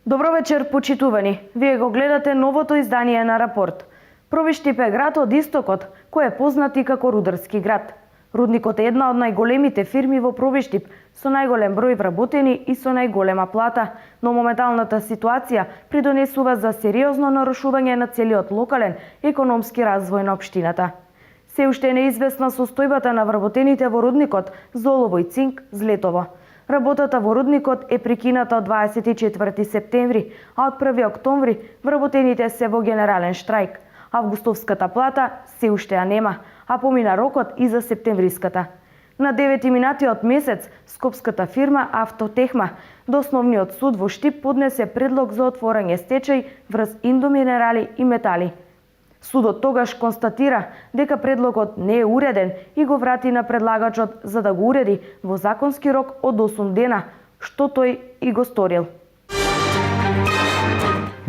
Добро вечер, почитувани. Вие го гледате новото издание на Рапорт. Пробиштип е град од истокот, кој е познат и како рударски град. Рудникот е една од најголемите фирми во Пробиштип, со најголем број вработени и со најголема плата, но моменталната ситуација придонесува за сериозно нарушување на целиот локален економски развој на општината. Се уште е неизвестна состојбата на вработените во рудникот за олово и цинк Злетово. Работата во рудникот е прекината од 24 септември, а од 1 октомври вработените се во генерален штрајк. Августовската плата се уште ја нема, а помина рокот и за септемвриската. На 9 минатиот месец, скопската фирма Автотехма до Основниот суд во Штип поднесе предлог за отворање стечај врз Индоминерали и Метали. Судот тогаш констатира дека предлогот не е уреден и го врати на предлагачот за да го уреди во законски рок од 8 дена, што тој и го сторил.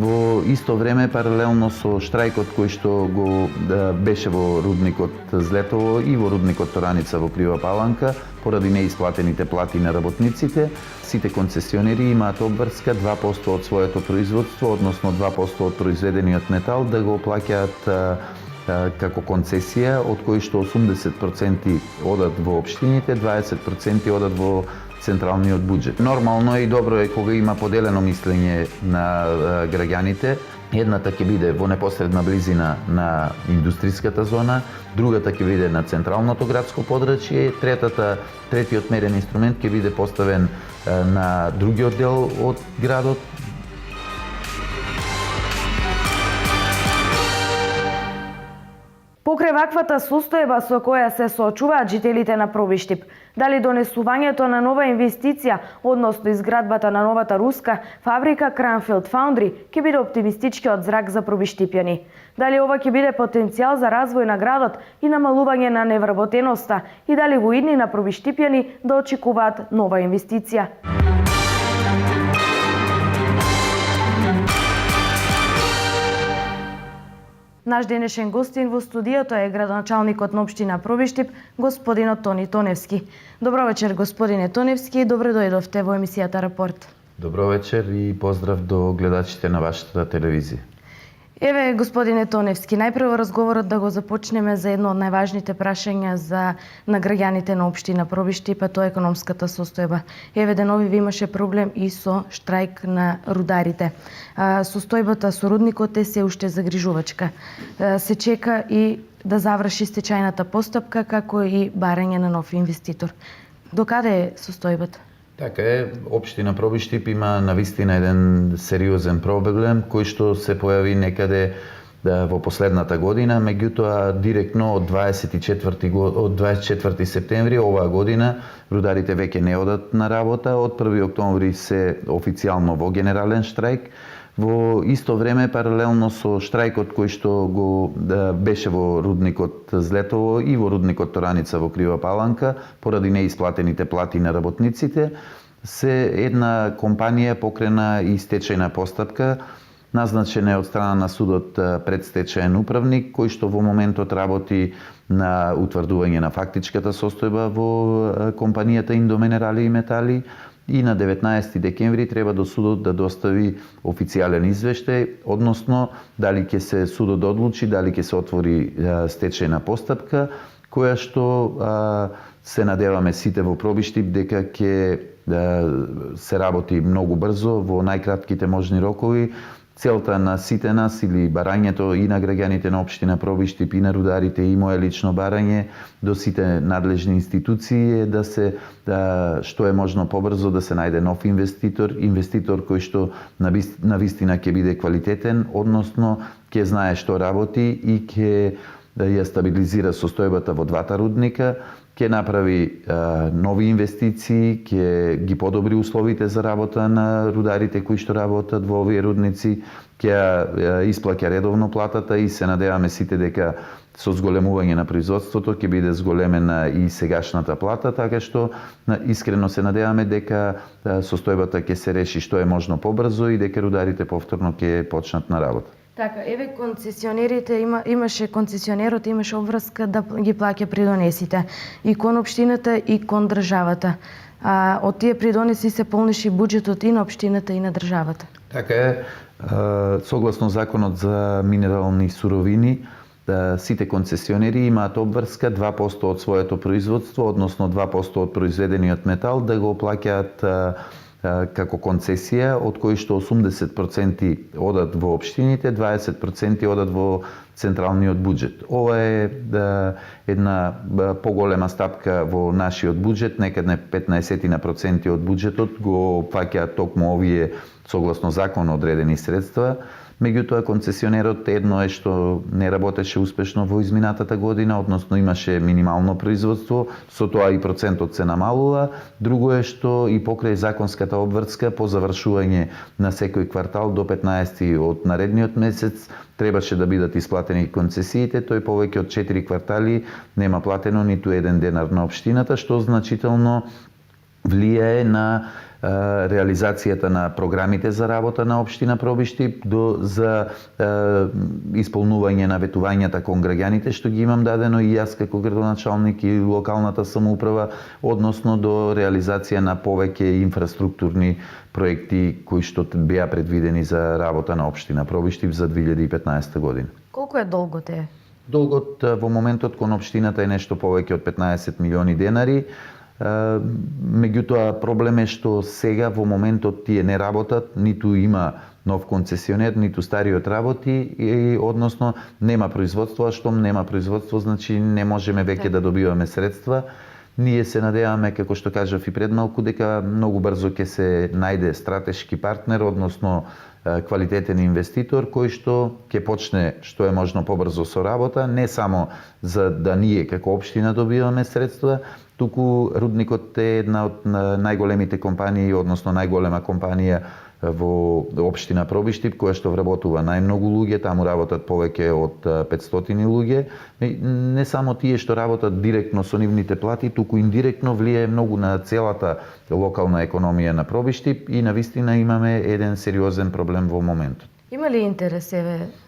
Во исто време, паралелно со штрајкот кој што го беше во рудникот Злетово и во рудникот Тораница во Крива Паланка, поради неисплатените плати на работниците, сите концесионери имаат обврска 2% од своето производство, односно 2% од произведениот метал да го плаќаат како концесија, од кои што 80% одат во општините, 20% одат во централниот буџет. Нормално е и добро е кога има поделено мислење на граѓаните. Едната ќе биде во непосредна близина на индустријската зона, другата ќе биде на централното градско подрачје, третиот мерен инструмент ќе биде поставен на другиот дел од градот. Покрај ваквата состојба со која се соочуваат жителите на Пробиштип, дали донесувањето на нова инвестиција, односно изградбата на новата руска фабрика Кранфилд Фаундри ќе биде оптимистичкиот зрак за пробиштипјани? Дали ова ќе биде потенцијал за развој на градот и намалување на невработеноста и дали во иднина пробиштипјани да очекуваат нова инвестиција? Наш денешен гостин во студиото е градоначалникот на општина Пробиштип, господинот Тони Тоневски. Добро вечер, господине Тоневски, добре дојдовте во емисијата Рапорт. Добро вечер и поздрав до гледачите на вашата телевизија. Еве, господине Тоневски, најпрво разговорот да го започнеме за едно од најважните прашања на граѓаните на општина Пробиштип, тоа е економската состојба. Еве, денови ви имаше проблем и со штрајк на рударите. Состојбата со рудникот е се уште загрижувачка. Се чека и да заврши стечајната постапка, како и барање на нов инвеститор. До каде е состојбата? Така е, општина Пробиштип има навистина еден сериозен проблем кој што се појави некаде во последната година, меѓутоа директно од 24 септември оваа година рударите веќе не одат на работа, од 1 октомври се официјално во генерален штрајк. Во исто време, паралелно со штрајкот кој што го беше во рудникот Злетово и во рудникот Тораница во Крива Паланка, поради неисплатените плати на работниците, се една компанија покрена и стечајна постапка, назначена од страна на судот предстечаен управник, кој што во моментот работи на утврдување на фактичката состојба во компанијата Индоминерали и Метали, и на 19 декември треба до судот да достави официјален извештај, односно дали ќе се судот одлучи, дали ќе се отвори стечајна постапка, која што се надеваме сите во Пробиштип дека ќе се работи многу брзо, во најкратките можни рокови. Целта на сите нас или барањето и на граѓаните на општина Пробиштип и на рударите и мое лично барање до сите надлежни институции е што е можно побрзо да се најде нов инвеститор кој што навистина ќе биде квалитетен, односно ќе знае што работи и ќе ја стабилизира состојбата во двата рудника, ќе направи нови инвестиции, ќе ги подобри условите за работа на рударите кои што работат во овие рудници, ќе исплаќа редовно платата и се надеваме сите дека со зголемување на производството ќе биде зголемена и сегашната плата, така што искрено се надеваме дека состојбата ќе се реши што е можно побрзо и дека рударите повторно ќе почнат на работа. Така, еве концесионерот имаше обврска да ги плаќа придонесите и кон општината и кон државата. Од тие придонеси се полнеше буџетот и на општината и на државата. Така е, согласно законот за минерални суровини, сите концесионери имаат обврска 2% од своето производство, односно 2% од произведениот метал да го плаќаат како концесија, од кои што 80% одат во општините, 20% одат во централниот буџет. Ова е една поголема стапка во нашиот буџет, некаде 15% од буџетот го плаќаат токму овие согласно закон одредени средства. Меѓутоа, концесионерот едно е што не работеше успешно во изминатата година, односно имаше минимално производство, со тоа и процентот се намалува. Друго е што и покрај законската обврска по завршување на секој квартал до 15 од наредниот месец требаше да бидат исплатени концесиите, тој повеќе од 4 квартали нема платено ниту еден денар на општината, што значително влијае на реализацијата на програмите за работа на општина Пробиштип за исполнување на ветувањата кон граѓаните што ги имам дадено и јас како градоначалник и локалната самоуправа, односно до реализација на повеќе инфраструктурни проекти кои што беа предвидени за работа на општина Пробиштип за 2015 година. Колку е долгот е? Долгот во моментот кон општината е нешто повеќе од 15 милиони денари. Меѓутоа, проблем е што сега во моментот тие не работат, ниту има нов концесионер, ниту стариот работи и односно нема производство, а штом нема производство, значи не можеме веќе да добиваме средства. Ние се надеваме, како што кажав и пред малку, дека многу брзо ќе се најде стратешки партнер, односно квалитетен инвеститор кој што ќе почне што е можно побрзо со работа, не само за да ние како општина добиваме средства, туку Рудникот е една од најголемите компании, односно најголема компанија во општина Пробиштип, која што вработува најмногу луѓе, таму работат повеќе од 500 луѓе. Не само тие што работат директно со нивните плати, туку индиректно влијае многу на целата локална економија на Пробиштип и навистина имаме еден сериозен проблем во моментот. Има ли интерес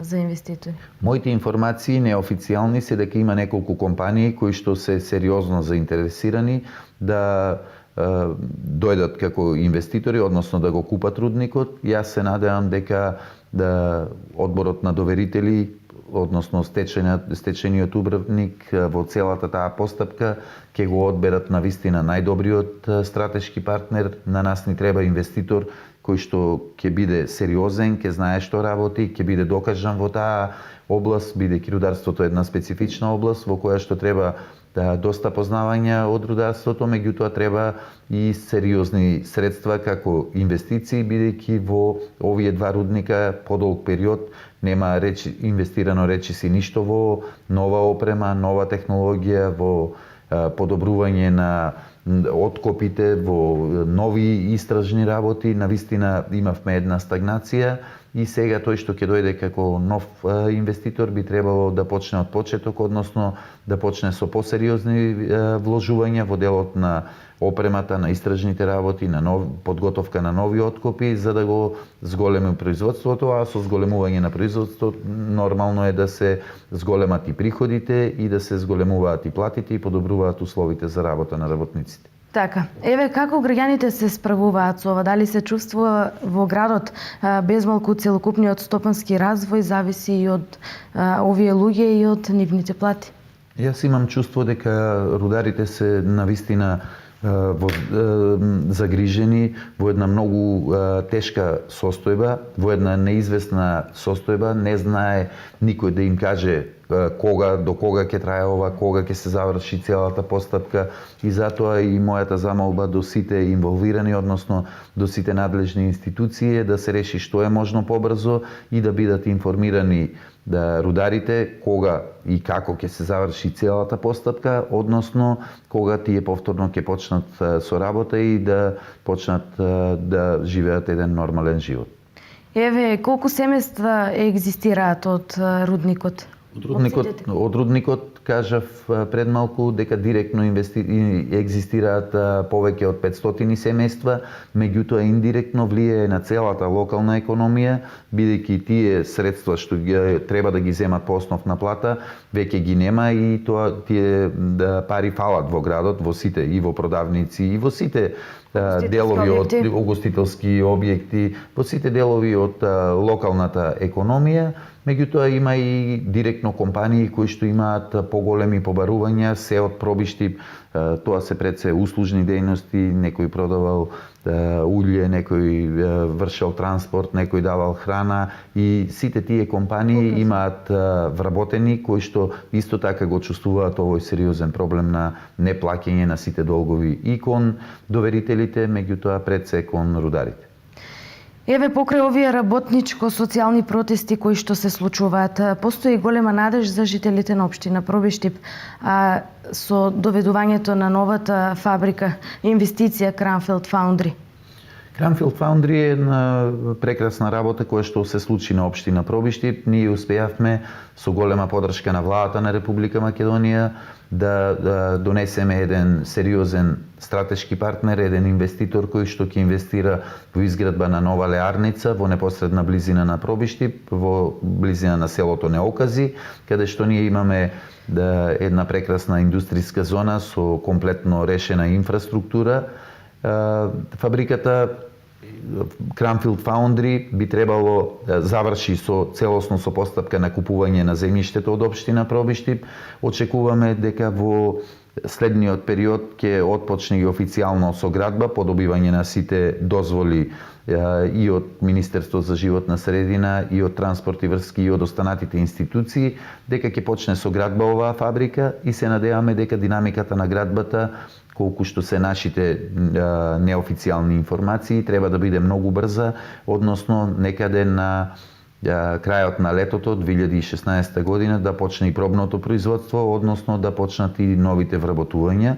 за инвеститори? Моите информации неофицијални се дека има неколку компании кои што се сериозно заинтересирани да дојдат како инвеститори, односно да го купат Рудникот. Јас се надевам дека одборот на доверители, односно стечениот управник во целата таа постапка ќе го одберат навистина најдобриот стратешки партнер. На нас ни треба инвеститор кој што ќе биде сериозен, ќе знае што работи, ќе биде докажан во таа област, бидејќи рударството е една специфична област во која што треба доста познавања од рударството, меѓутоа треба и сериозни средства како инвестиции, бидејќи во овие два рудника подолг период нема инвестирано речиси ништо во нова опрема, нова технологија, во подобрување на откопите, во нови истражни работи. Навистина имавме една стагнација и сега тој што ќе дојде како нов инвеститор би требало да почне од почеток, односно да почне со посериозни вложувања во делот на опремата, на истражните работи, на подготовка на нови откопи, за да го зголеми производството, а со зголемување на производството нормално е да се зголемат и приходите и да се зголемуваат и платите и подобруваат условите за работа на работниците. Така, еве како граѓаните се справуваат со ова? Дали се чувствува во градот безмалку целокупниот стопански развој зависи и од овие луѓе и од нивните плати? Јас имам чувство дека рударите се навистина загрижени во една многу тешка состојба, во една неизвестна состојба, не знае никој да им каже кога, до кога ќе трае ова, кога ќе се заврши целата постапка и затоа и мојата замолба до сите инволвирани, односно до сите надлежни институции е да се реши што е можно побрзо и да бидат информирани рударите кога и како ќе се заврши целата постапка, односно кога тие повторно ќе почнат со работа и да почнат да живеат еден нормален живот. Еве, колку семејства екзистираат од рудникот? Од рудникот кажав пред малку, дека директно екзистираат повеќе од 500 семејства, меѓутоа индиректно влијае на целата локална економија, бидејќи тие средства што треба да ги земат по основна плата, веќе ги нема и тие пари фалат во градот, во сите, и во продавници, и во сите делови од угостителски објекти, во сите делови од локалната економија. Меѓутоа има и директно компании кои што имаат поголеми побарувања, се од пробишти, тоа се пред се услужни дејности, некој продавал улје, некој вршел транспорт, некој давал храна и сите тие компании имаат вработени кои што исто така го чувствуваат овој сериозен проблем на неплаќање на сите долгови и кон доверителите, меѓутоа пред се кон рударите. Еве, покрај овие работничко-социјални протести кои што се случуваат, постои голема надеж за жителите на општина Пробиштип со доведувањето на новата фабрика, инвестиција Кранфилд Фаундри. Кранфилд Фаундри е една прекрасна работа која што се случи на општина Пробиштип. Ние успеавме со голема поддршка на владата на Република Македонија да донесеме еден сериозен стратешки партнер, еден инвеститор кој што ќе инвестира во изградба на нова леарница во непосредна близина на Пробиштип, во близина на селото Неокази, каде што ние имаме една прекрасна индустријска зона со комплетно решена инфраструктура. Фабриката Кранфилд Фаундри би требало да заврши целосно со постапка на купување на земјиштето од општина Пробиштип. Очекуваме дека во следниот период ќе отпочне и официјално со градба по добивање на сите дозволи и од Министерство за животна средина, и од транспорт и врски, и од останатите институции, дека ќе почне со градба оваа фабрика и се надеваме дека динамиката на градбата, колку што се нашите неофицијални информации, треба да биде многу брза, односно некаде на крајот на летото 2016 година да почне и пробното производство, односно да почнат и новите вработувања.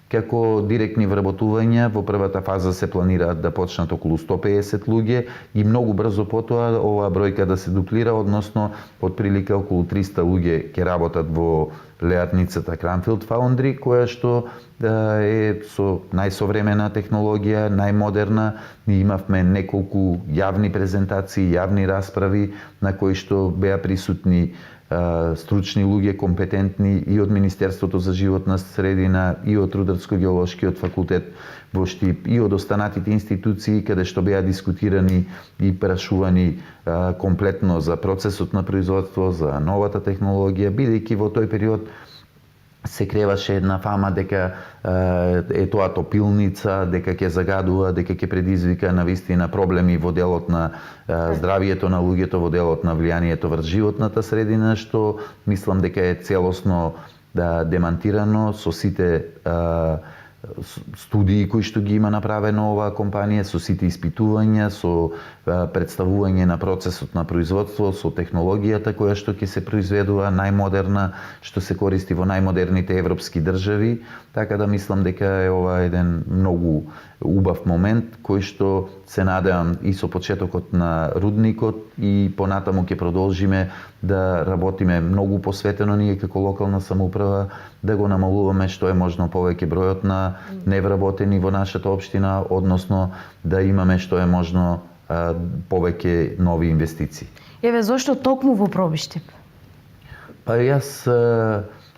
Како директни вработувања во првата фаза се планираат да почнат околу 150 луѓе и многу брзо потоа оваа бројка да се дуплира, односно од прилика околу 300 луѓе ќе работат во леарницата Кранфилд Фаундри, која што е со најсовремена технологија, најмодерна. Ние имавме неколку јавни презентации, јавни расправи на кои што беа присутни стручни луѓе, компетентни и од Министерството за животна средина, и од Рударско-геолошкиот факултет во Штип, и од останатите институции, каде што беа дискутирани и прашувани комплетно за процесот на производство, за новата технологија, бидејќи во тој период се креваше една фама дека е тоа топилница, дека ќе загадува, дека ќе предизвика навистина проблеми во делот на здравието на луѓето, во делот на влијанието врз животната средина, што мислам дека е целосно демантирано со сите студии кои што ги има направено оваа компанија, со сите испитувања, со представување на процесот на производство, со технологијата која што ќе се произведува, најмодерна, што се користи во најмодерните европски држави, така да мислам дека е ова еден многу убав момент кој што се надевам и со почетокот на рудникот и понатаму ќе продолжиме да работиме многу посветено ние како локална самоуправа, да го намалуваме што е можно повеќе бројот на невработени во нашата општина, односно да имаме што е можно повеќе нови инвестиции. Еве, зошто токму во Пробиштип? Па јас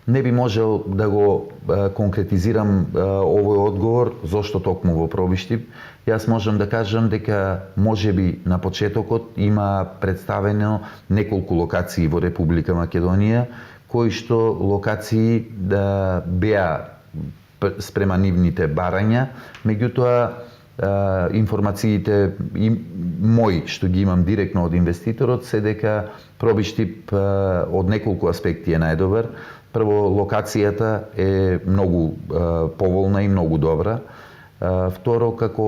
не би можел да го конкретизирам овој одговор зошто токму во Пробиштип. Јас можам да кажам дека можеби на почетокот има представено неколку локации во Република Македонија, кои што локации да беа спрема нивните барања, меѓутоа информациите мои што ги имам директно од инвеститорот се дека Пробиштип од неколку аспекти е најдобар. Прво, локацијата е многу поволна и многу добра. Второ, како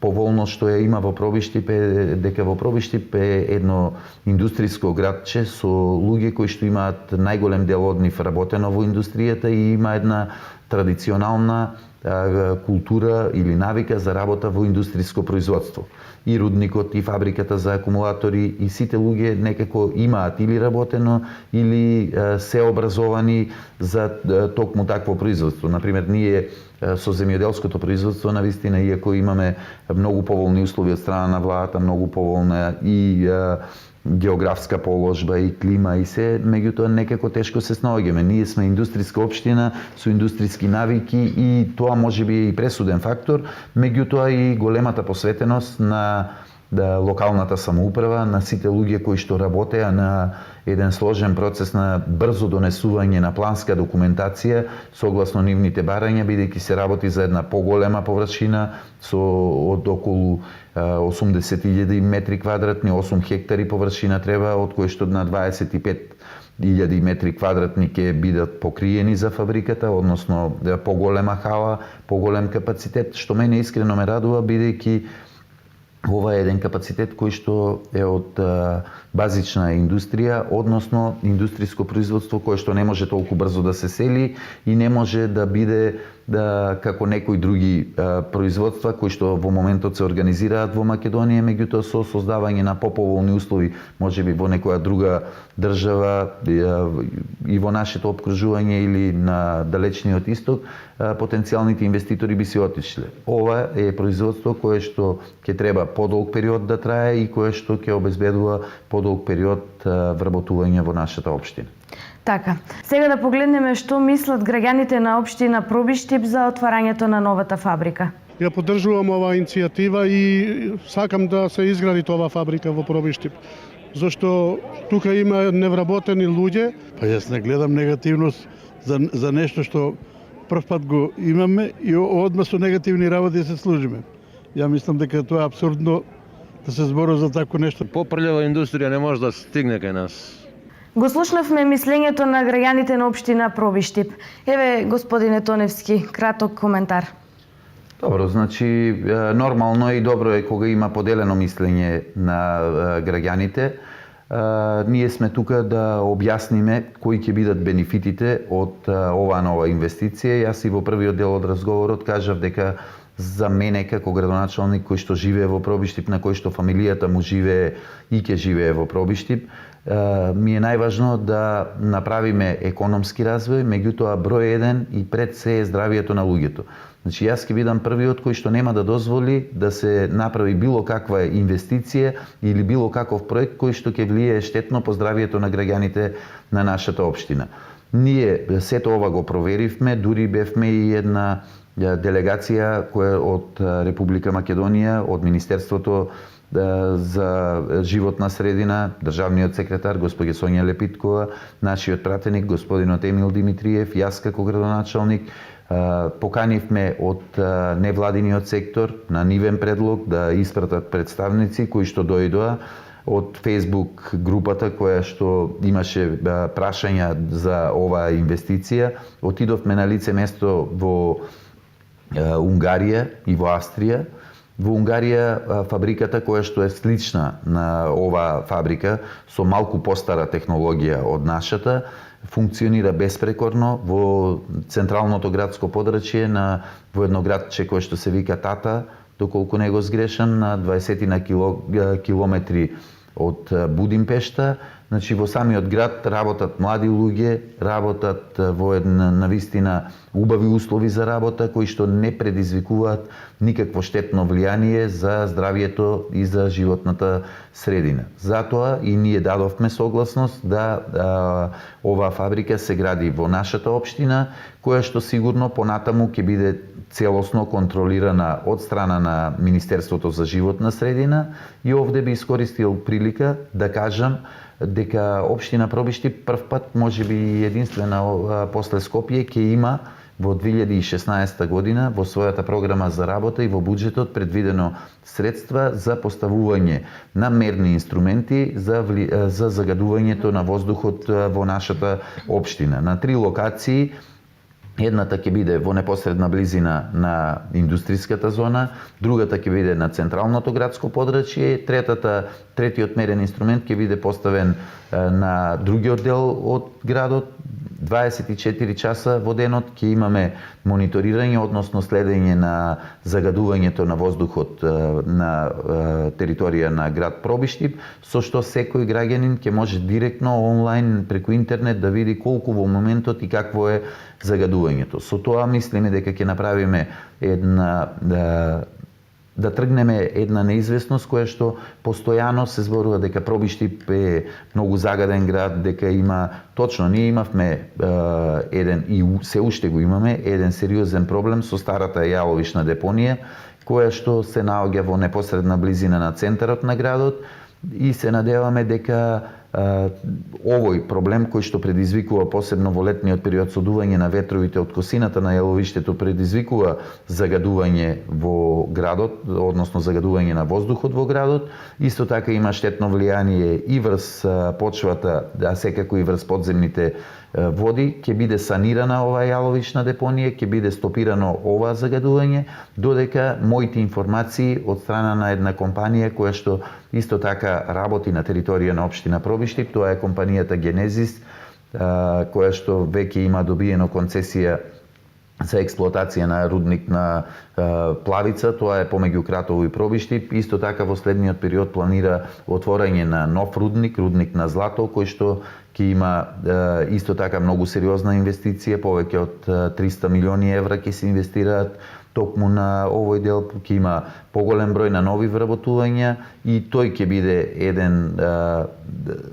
поволно што ја има во Пробиштип е дека во Пробиштип е едно индустријско градче со луѓе кои што имаат најголем дел од нив работено во индустријата и има една традиционална култура или навика за работа во индустријско производство. И рудникот, и фабриката за акумулатори, и сите луѓе некако имаат или работено, или се образовани за токму такво производство. Например, ние со земјоделското производство, навистина, иако имаме многу поволни услови од страна на владата, многу поволна и географска положба и клима и се, меѓутоа некако тешко се снаоѓаме. Ние сме индустријска општина со индустријски навики и тоа можеби е и пресуден фактор, меѓутоа и големата посветеност на локалната самоуправа, на сите луѓе кои што работеа на еден сложен процес на брзо донесување на планска документација согласно нивните барања, бидејќи се работи за една поголема површина со од околу 80.000 метри квадратни, 8 хектари површина треба, од кои што на 25.000 метри квадратни ќе бидат покриени за фабриката, односно поголема хала, поголем капацитет, што мене искрено ме радува, бидејќи ова е еден капацитет кој што е од базична индустрија, односно индустријско производство кое што не може толку брзо да се сели и не може да биде како некои други производства кои што во моментот се организираат во Македонија, меѓутоа со создавање на поповолни услови, можеби во некоја друга држава и во нашето опкружување или на далечниот исток, потенцијалните инвеститори би си отишле. Ова е производство кое што ќе треба подолг период да трае и кое што ќе обезбедува подолг период вработување во нашата општина. Така, сега да погледнеме што мислат граѓаните на општина Пробиштип за отварањето на новата фабрика. Ја поддржувам оваа иницијатива и сакам да се изгради ова фабрика во Пробиштип. Зашто тука има невработени луѓе. Па јас не гледам негативност за нешто што прв пат го имаме и одма со негативни работи се служиме. Ја мислам дека тоа е апсурдно да се зборува за такво нешто. Попрљава индустрија не може да стигне кај нас. Го слушнавме мислењето на граѓаните на општина Пробиштип. Еве, господине Тоневски, краток коментар. Добро, значи нормално и добро е кога има поделено мислење на граѓаните. Ние сме тука да објасниме кои ќе бидат бенефитите од оваа нова инвестиција. Јас и во првиот дел од разговорот кажав дека за мене како градоначалник кој што живее во Пробиштип, на кој што фамилијата му живее и ќе живее во Пробиштип, ми е најважно да направиме економски развој, меѓутоа број еден и пред се е здравието на луѓето. Значи јас ќе бидам првиот кој што нема да дозволи да се направи било каква инвестиција или било каков проект кој што ќе влијае штетно по здравието на граѓаните на нашата општина. Ние сето ова го проверивме, дури бевме и една делегација која од Република Македонија, од Министерството за животна средина, државниот секретар госпоѓа Сонја Лепиткова, нашиот пратеник господинот Емил Димитриев, јас како градоначалник, поканивме од невладиниот сектор на нивен предлог да испратат представници кои што дојдоа од Facebook групата која што имаше прашања за оваа инвестиција. Отидовме на лице место во Унгарија и во Австрија. Во Унгарија фабриката која што е слична на оваа фабрика со малку постара технологија од нашата функционира беспрекорно во централното градско подрачје во едно градче кое што се вика Тата, доколку не го сгрешам, на 20 на километри од Будимпешта. Значи во самиот град работат млади луѓе, работат во една навистина убави услови за работа кои што не предизвикуваат никакво штетно влијание за здравието и за животната средина. Затоа и ние дадовме согласност да оваа фабрика се гради во нашата општина, која што сигурно понатаму ќе биде целосно контролирана од страна на Министерството за животна средина и овде би искористил прилика да кажам дека општина Пробиштип прв пат, можеби единствена после Скопје, ќе има во 2016 година во својата програма за работа и во буџетот предвидено средства за поставување на мерни инструменти за загадувањето на воздухот во нашата општина. На 3 локации Едната ќе биде во непосредна близина на индустријската зона, другата ќе биде на централното градско подрачје, третиот мерен инструмент ќе биде поставен на другиот дел од градот. 24 часа во денот ќе имаме мониторирање, односно следење на загадувањето на воздухот на територија на град Пробиштип, со што секој граѓанин ќе може директно онлайн преку интернет да види колку во моментот и какво е загадувањето. Со тоа мислиме дека ќе направиме да тргнеме една неизвестност која што постојано се зборува дека Пробиштип е многу загаден град, дека има точно ние имавме еден и се уште го имаме еден сериозен проблем со старата јаловишна депонија која што се наоѓа во непосредна близина на центарот на градот и се надеваме дека овој проблем кој што предизвикува посебно во летниот период содување на ветровите од косината на јаловиштето предизвикува загадување во градот, односно загадување на воздухот во градот, исто така има штетно влијание и врз почвата, а секако и врз подземните води, ќе биде санирана оваа јаловишна депонија, ќе биде стопирано ова загадување, додека моите информации од страна на една компанија која што исто така работи на територија на општина Пробиштип, тоа е компанијата Генезис, која што веќе има добиено концесија за експлоатација на рудник на Плавица, тоа е помеѓу Кратово и Пробиштип. Исто така во следниот период планира отворање на нов рудник на злато, кој што ќе има исто така многу сериозна инвестиција, повеќе од 300 милиони евра ќе се инвестираат токму на овој дел, ќе има поголем број на нови вработувања и тој ќе биде еден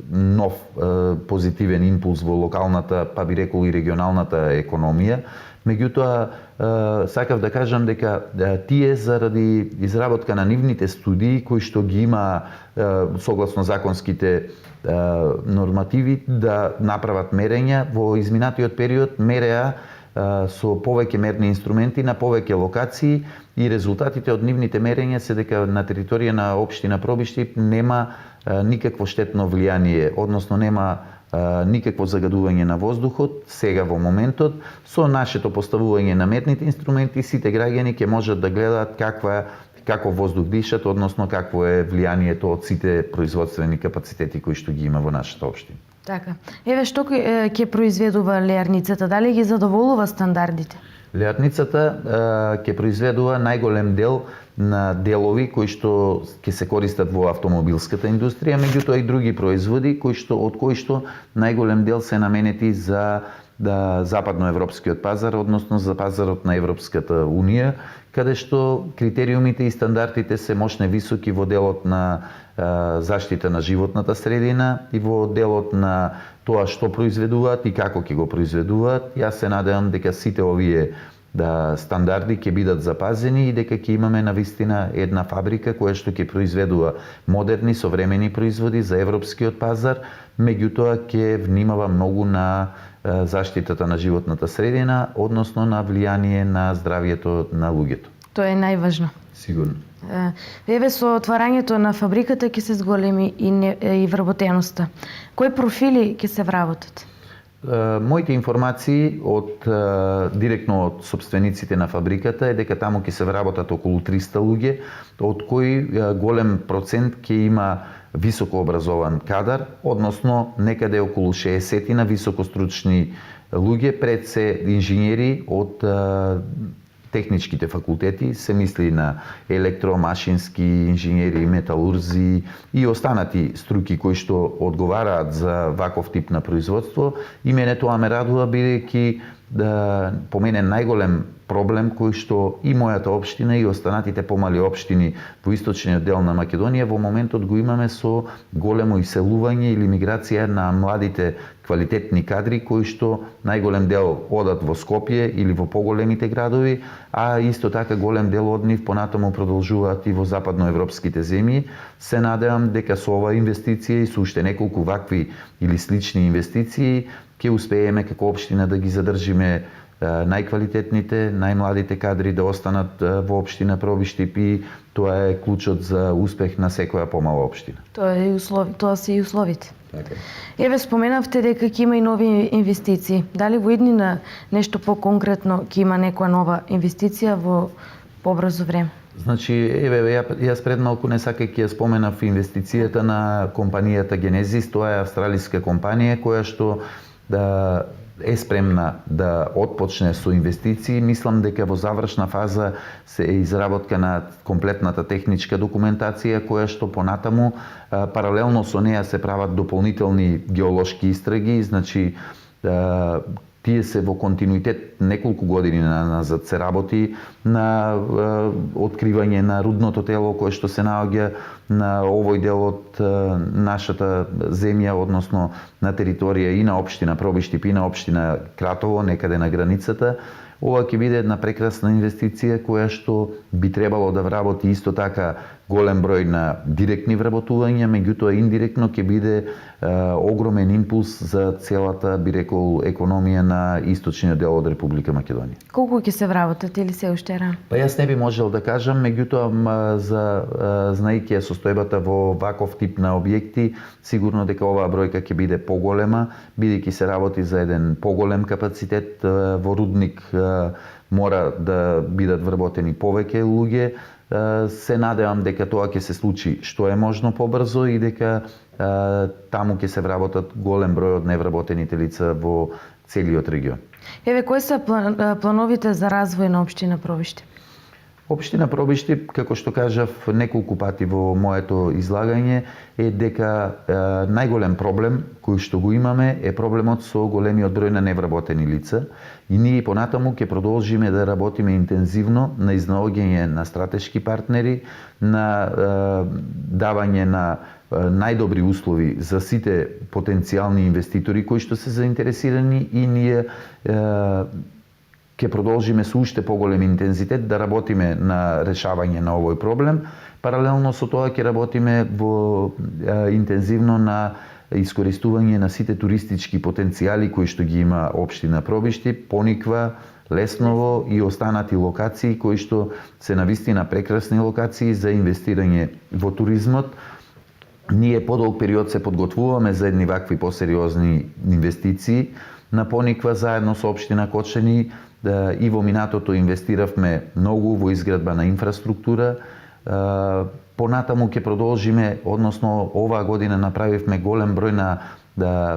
нов позитивен импулс во локалната, па би рекол и регионалната економија. Меѓутоа, сакав да кажам дека тие заради изработка на нивните студии кои што ги има согласно законските нормативи да направат мерења во изминатиот период мереа со повеќе мерни инструменти на повеќе локации и резултатите од нивните мерења се дека на територија на општина Пробиштип нема никакво штетно влијание, односно нема никакво загадување на воздухот сега во моментот. Со нашето поставување на мерните инструменти сите граѓани ќе можат да гледаат како воздух дишат, односно какво е влијанието од сите производствени капацитети кои што ги има во нашата општина. Така. Еве што ќе произведува леарницата? Дали ги задоволува стандардите? Леарницата ќе произведува најголем дел на делови кои што ќе се користат во автомобилската индустрија, меѓутоа и други производи од кои што најголем дел се наменети за западноевропскиот пазар, односно за пазарот на Европската Унија, каде што критериумите и стандардите се мощне високи во делот на заштита на животната средина и во делот на тоа што произведуваат и како ќе го произведуваат. Јас се надевам дека сите овие стандарди ќе бидат запазени и дека ќе имаме навистина една фабрика која што ќе произведува модерни, современи производи за европскиот пазар, меѓутоа ќе внимава многу на заштитата на животната средина, односно на влијание на здравјето на луѓето. Тоа е најважно. Сигурно. Еве со отварањето на фабриката ќе се зголеми и вработеноста. Кои профили ќе се вработат? Моите информации директно од собствениците на фабриката е дека таму ќе се вработат околу 300 луѓе, од кои голем процент ќе има високо образован кадар, односно некаде околу 60 на високостручни луѓе, пред се инженери од техничките факултети, се мисли на електромашински инженери, металурзи и останати струки кои што одговараат за ваков тип на производство. И мене тоа ме радува, бидејќи по мене најголем проблем кој што и мојата општина и останатите помали општини во источниот дел на Македонија во моментот го имаме со големо иселување или миграција на младите квалитетни кадри кои што најголем дел одат во Скопје или во поголемите градови, а исто така голем дел од нив понатаму продолжуваат и во западноевропските земји. Се надевам дека со ова инвестиција и со уште неколку вакви или слични инвестиции ќе успееме како општина да ги задржиме најквалитетните, најмладите кадри да останат во општина Пробиштип и тоа е клучот за успех на секоја помала општина. Тоа се и условите. Така. Еве споменавте дека ќе има и нови инвестиции. Дали во иднина нешто поконкретно ќе има некоја нова инвестиција во побрзо време? Значи, јас пред малку не сакајќи ја споменав инвестицијата на компанијата Genesis, тоа е австралиска компанија која што да е спремна да отпочне со инвестиции. Мислам дека во завршна фаза се е изработка на комплетната техничка документација, која што понатаму паралелно со неа се прават дополнителни геолошки истраги, значи тие се во континуитет неколку години назад се работи на откривање на рудното тело кое што се наоѓа на овој дел од нашата земја, односно на територија и на општина Пробиштип и на општина Кратово, некаде на границата. Ова ќе биде една прекрасна инвестиција која што би требало да вработи исто така голем број на директни вработувања, меѓутоа индиректно ќе биде огромен импулс за целата, би рекол, економија на источниот дел од Република Македонија. Колку ќе се вработат или се уште рано? Па јас не би можел да кажам, меѓутоа знаејќи ја состојбата во ваков тип на објекти, сигурно дека оваа бројка ќе биде поголема, бидејќи се работи за еден поголем капацитет. Во рудник мора да бидат вработени повеќе луѓе. Се надевам дека тоа ќе се случи што е можно побрзо и дека таму ќе се вработат голем број од невработените лица во целиот регион. Еве, кои се плановите за развој на општина Пробиштип? Општина Пробиштип, како што кажав неколку пати во моето излагање, е дека најголем проблем кој што го имаме е проблемот со големиот број на невработени лица и ние понатаму ќе продолжиме да работиме интензивно на изнаоѓање на стратешки партнери, на давање на најдобри услови за сите потенцијални инвеститори кои што се заинтересирани и ние ќе продолжиме со уште поголем интензитет да работиме на решавање на овој проблем. Паралелно со тоа ќе работиме во интензивно на искористување на сите туристички потенцијали кои што ги има општина Пробиштип, Пониква, Лесново и останати локации кои што се навистина прекрасни локации за инвестирање во туризмот. Ние подолг период се подготвуваме за едни вакви посериозни инвестиции на Пониква заедно со општина Кочани. И во минатото инвестиравме многу во изградба на инфраструктура. Понатаму ќе продолжиме, односно оваа година направивме голем број на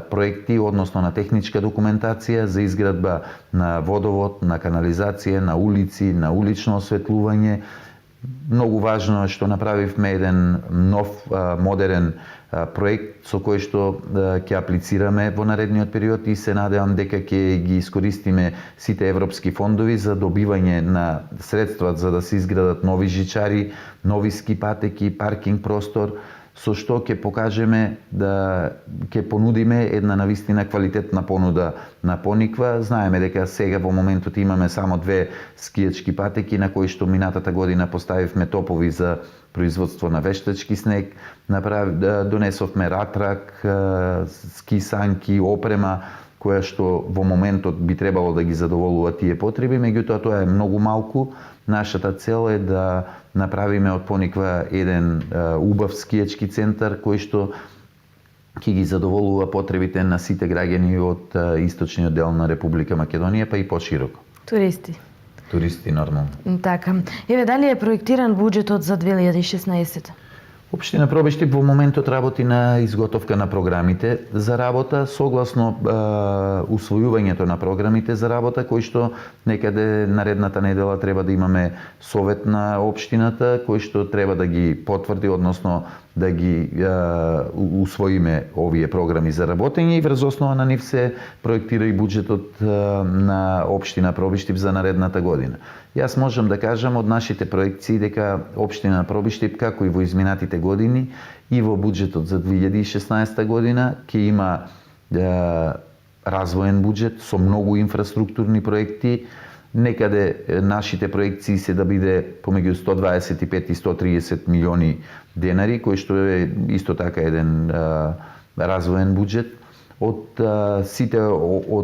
проекти, односно на техничка документација за изградба на водовод, на канализација, на улици, на улично осветлување. Многу важно е што направивме еден нов модерен проект со кој што ќе аплицираме во наредниот период и се надевам дека ќе ги искористиме сите европски фондови за добивање на средства за да се изградат нови жичари, нови ски патеки, паркинг простор, со што ќе покажеме да ќе понудиме една навистина квалитетна понуда на Пониква. Знаеме дека сега во моментот имаме само 2 скијачки патеки на кои што минатата година поставивме топови за производство на вештачки снег, донесовме ратрак, ски санки, опрема која што во моментот би требало да ги задоволува тие потреби, меѓутоа тоа е многу малку. Нашата цел е да направиме од Пониква еден убав скијачки центар кој што ќе ги задоволува потребите на сите граѓани од источниот дел на Република Македонија, па и пошироко. Туристи нормално. Така. Еве, дали е проектиран буџетот за 2016? Општина Пробиштип во моментот работи на изготовка на програмите за работа, согласно усвојувањето на програмите за работа, кои што некаде наредната недела треба да имаме совет на општината, кој што треба да ги потврди, односно да ги усвоиме овие програми за работење и врз основа на нив се проектира и буџетот на општина Пробиштип за наредната година. Јас можам да кажам од нашите проекции дека општина Пробиштип, како и во изминатите години, и во буџетот за 2016 година ќе има развоен буџет со многу инфраструктурни проекти. Некаде нашите проекции се да биде помеѓу 125 и 130 милиони денари, кој што е исто така еден развоен буџет. Од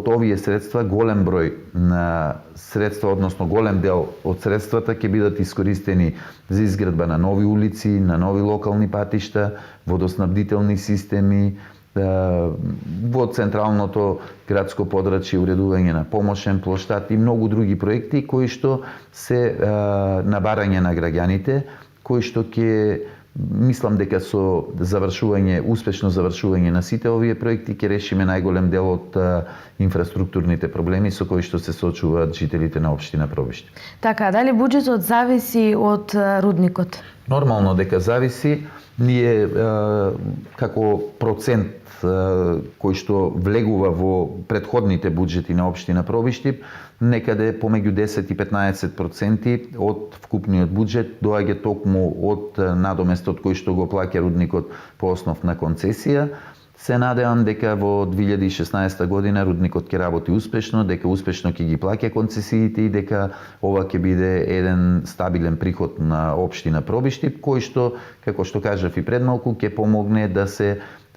овие средства, голем број на средства, односно голем дел од средствата ќе бидат искористени за изградба на нови улици, на нови локални патишта, водоснабдителни системи, во централното градско подрачје уредување на помошен плоштад и многу други проекти кои што се на барање на граѓаните, кои што ќе мислам дека со успешно завршување на сите овие проекти ќе решиме најголем дел од инфраструктурните проблеми со кои што се соочуваат жителите на општина Пробишти. Така, дали буџетот зависи од рудникот? Нормално дека зависи. Ние како процент кој што влегува во предходните буџети на општина Пробишти, некаде помеѓу 10 и 15% од вкупниот буџет доаѓа токму од надоместот кој што го плаќа рудникот по основ на концесија. Се надевам дека во 2016 година рудникот ќе работи успешно, дека успешно ќе ги плаќа концесиите и дека ова ќе биде еден стабилен приход на општина Пробишти, кој што, како што кажав и пред малку, ќе помогне да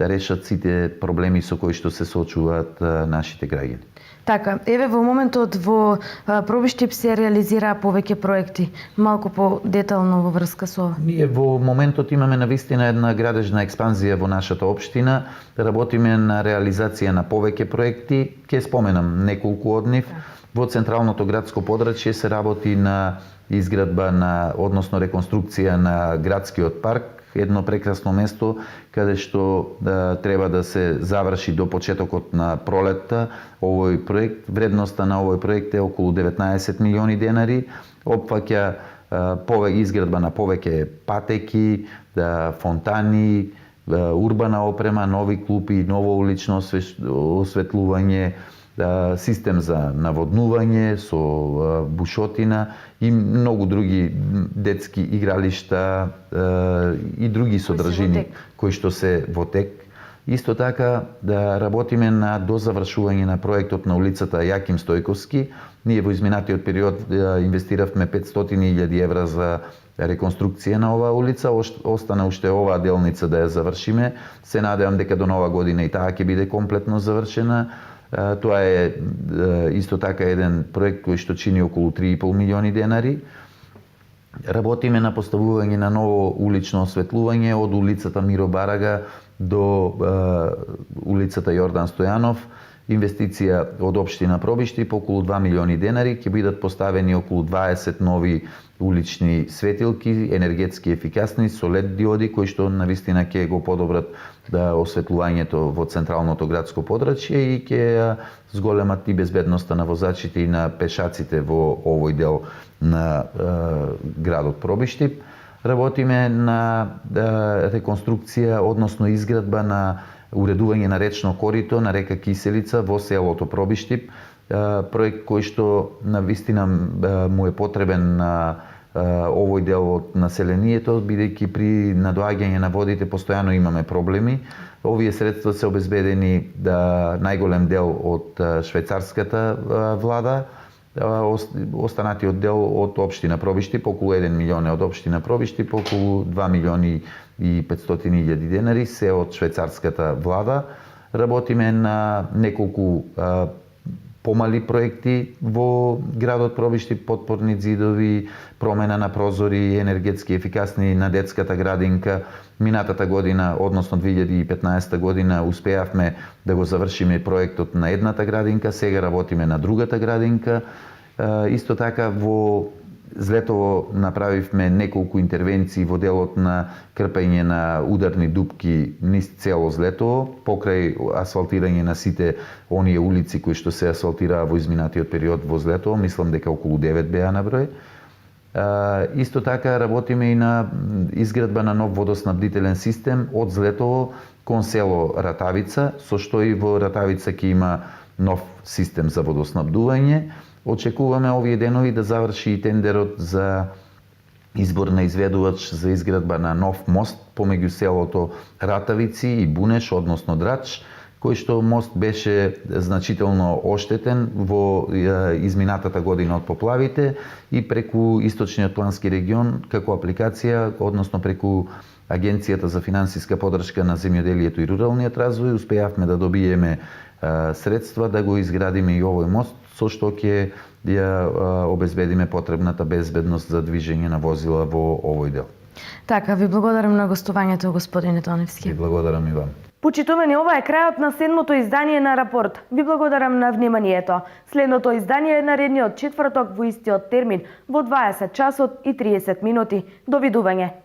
решат сите проблеми со кои што се соочуваат нашите граѓани. Така, еве во моментот во Пробиштип се реализираа повеќе проекти. Малку по-детално во врска со ова. Ние во моментот имаме навистина една градежна експанзија во нашата општина. Работиме на реализација на повеќе проекти. Ќе споменам неколку од нив. Во централното градско подрачје се работи на изградба односно реконструкција на градскиот парк, едно прекрасно место каде што треба да се заврши до почетокот на пролетта овој проект. Вредноста на овој проект е околу 19 милиони денари. Опфаќа изградба на повеќе патеки, фонтани, урбана опрема, нови клупи, ново улично осветлување, систем за наводнување со бушотина и многу други детски игралишта и други содржини кои што се во тек. Исто така да работиме на дозавршување на проектот на улицата Јаким Стојковски. Ние во изминатиот период инвестиравме 500.000 евра за реконструкција на оваа улица. Остана уште оваа делница да ја завршиме. Се надевам дека до нова година и таа ќе биде комплетно завршена. Тоа е исто така еден проект кој што чини околу 3,5 милиони денари. Работиме на поставување на ново улично осветлување од улицата Миро Барага до улицата Јордан Стојанов. Инвестиција од општина Пробишти по околу 2 милиони денари, ќе бидат поставени околу 20 нови улични светилки, енергетски ефикасни со LED диоди кои што навистина ќе го подобрат осветлувањето во централното градско подрачје и ќе зголемат и безбедноста на возачите и на пешаците во овој дел на градот Пробишти. Работиме на реконструкција, односно изградба на уредување на речно корито на река Киселица во селото Пробишти. Проект кој што навистина му е потребен на овој дел од населението, бидејќи при надоаѓање на водите постојано имаме проблеми. Овие средства се обезбедени најголем дел од швајцарската влада, останатиот дел од општина Пробишти, по околу 1 милион од општина Пробишти, по околу 2 милиони и 500.000 денари се од швајцарската влада. Работиме на неколку помали проекти во градот Пробишти, подпорни ѕидови, промена на прозори, енергетски ефикасни на детската градинка. Минатата година, односно 2015 година, успеавме да го завршиме проектот на едната градинка, сега работиме на другата градинка. Исто така во Злетово направивме неколку интервенции во делот на крпење на ударни дупки низ цело Злетово, покрај асфалтирање на сите оние улици кои што се асфалтираа во изминатиот период во Злетово, мислам дека околу 9 беа на број. Исто така работиме и на изградба на нов водоснабдителен систем од Злетово кон село Ратавица, со што и во Ратавица ќе има нов систем за водоснабдување. Очекуваме овие денови да заврши и тендерот за избор на изведувач за изградба на нов мост помеѓу селото Ратавици и Бунеш, односно Драч, кој што мост беше значително оштетен во изминатата година од поплавите и преку Источниот плански регион како апликација, односно преку Агенцијата за финансиска поддршка на земјоделието и руралниот развој, успеавме да добиеме средства да го изградиме и овој мост, со што ќе ја обезбедиме потребната безбедност за движење на возила во овој дел. Така, ви благодарам на гостувањето, господине Тоневски. И благодарам и вам. Почитувани, ова е крајот на 7-то издание на Рапорт. Ви благодарам на вниманието. Следното издание е наредниот четврток во истиот термин во 20 часот и 30 минути. Довидување.